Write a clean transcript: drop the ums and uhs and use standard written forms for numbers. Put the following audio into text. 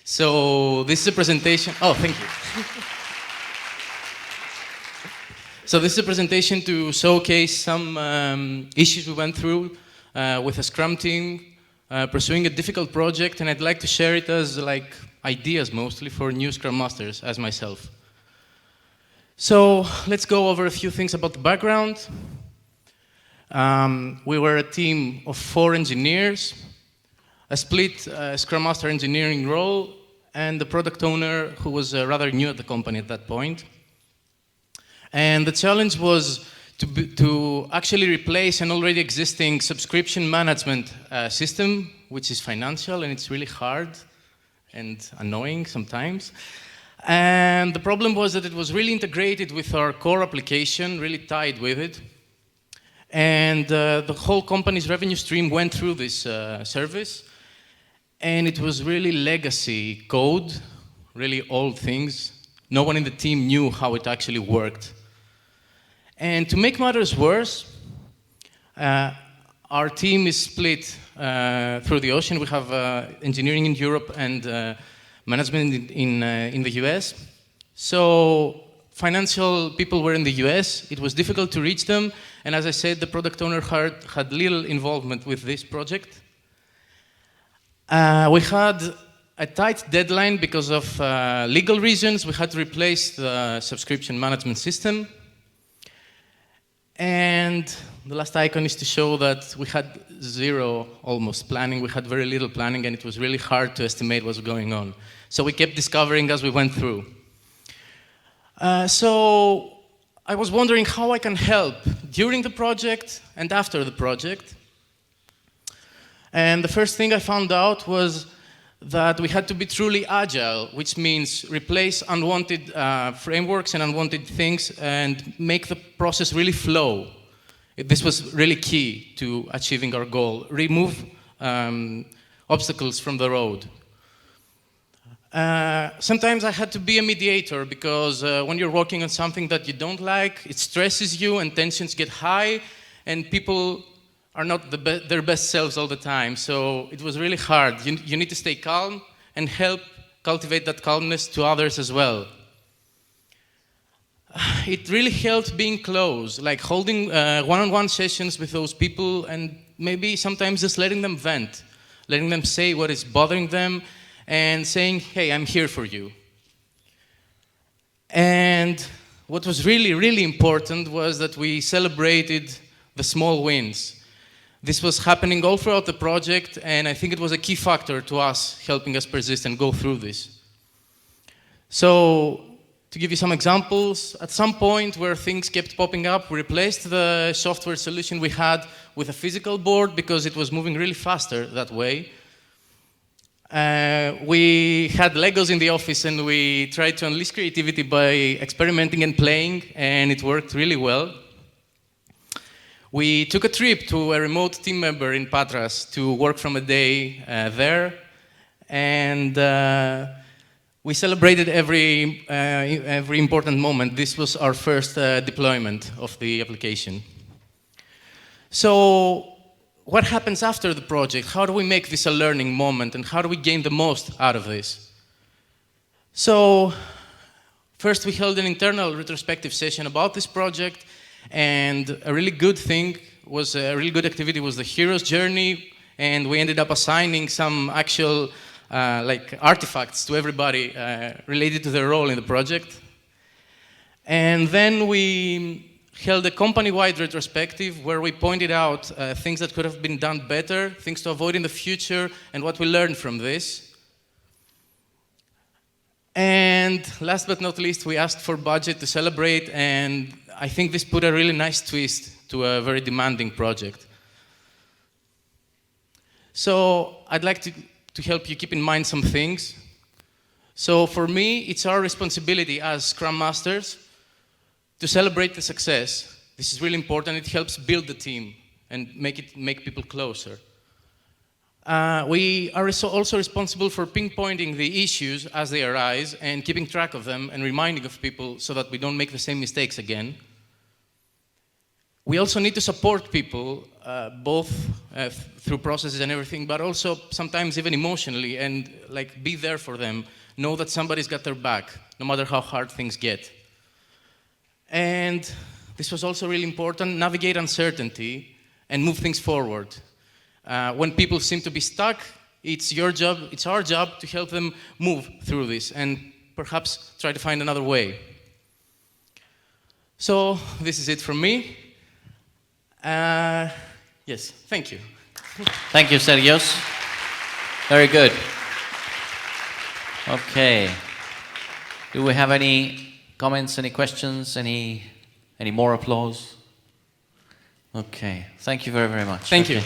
So this is a presentation. Oh, thank you. So this is a presentation to showcase some issues we went through with a Scrum team, pursuing a difficult project, and I'd like to share it as like ideas mostly for new Scrum Masters, as myself. So let's go over a few things about the background. We were a team of 4 engineers, a split Scrum Master engineering role, and the product owner who was rather new at the company at that point. And the challenge was to actually replace an already existing subscription management system, which is financial, and it's really hard and annoying sometimes. And the problem was that it was really integrated with our core application, really tied with it. And the whole company's revenue stream went through this service. And it was really legacy code, really old things. No one in the team knew how it actually worked. And to make matters worse, our team is split through the ocean. We have engineering in Europe and management in the US. So financial people were in the US. It was difficult to reach them. And as I said, the product owner had little involvement with this project. We had a tight deadline because of legal reasons. We had to replace the subscription management system. And the last icon is to show that we had zero almost planning. We had very little planning, and it was really hard to estimate what was going on. So we kept discovering as we went through. So I was wondering how I can help during the project and after the project. And the first thing I found out was that we had to be truly agile, which means replace unwanted frameworks and unwanted things and make the process really flow. This was really key to achieving our goal. Remove obstacles from the road. Sometimes I had to be a mediator because when you're working on something that you don't like, it stresses you and tensions get high and people are not their best selves all the time. So it was really hard. You need to stay calm and help cultivate that calmness to others as well. It really helped being close, like holding one-on-one sessions with those people and maybe sometimes just letting them vent, letting them say what is bothering them and saying, hey, I'm here for you. And what was really, really important was that we celebrated the small wins. This was happening all throughout the project, and I think it was a key factor to us, helping us persist and go through this. So, to give you some examples, at some point where things kept popping up, we replaced the software solution we had with a physical board because it was moving really faster that way. We had Legos in the office, and we tried to unleash creativity by experimenting and playing, and it worked really well. We took a trip to a remote team member in Patras to work from a day there, and we celebrated every important moment. This was our first deployment of the application. So, what happens after the project? How do we make this a learning moment, and how do we gain the most out of this? So, first we held an internal retrospective session about this project. And a really good thing was, a really good activity was the hero's journey, and we ended up assigning some actual like artifacts to everybody related to their role in the project. And then we held a company-wide retrospective where we pointed out things that could have been done better, things to avoid in the future, and what we learned from this. And last but not least, we asked for budget to celebrate, and I think this put a really nice twist to a very demanding project. So I'd like to help you keep in mind some things. So for me, it's our responsibility as Scrum Masters to celebrate the success. This is really important. It helps build the team and make people closer. We are also responsible for pinpointing the issues as they arise and keeping track of them and reminding of people so that we don't make the same mistakes again. We also need to support people, both through processes and everything, but also sometimes even emotionally, and like be there for them. Know that somebody's got their back, no matter how hard things get. And this was also really important, navigate uncertainty and move things forward. When people seem to be stuck, it's your job, it's our job to help them move through this and perhaps try to find another way. So this is it from me. Yes, thank you. Thank you, Sergios. Very good. Okay. Do we have any comments, any questions, any more applause? Okay. Thank you very, very much. Thank okay. you.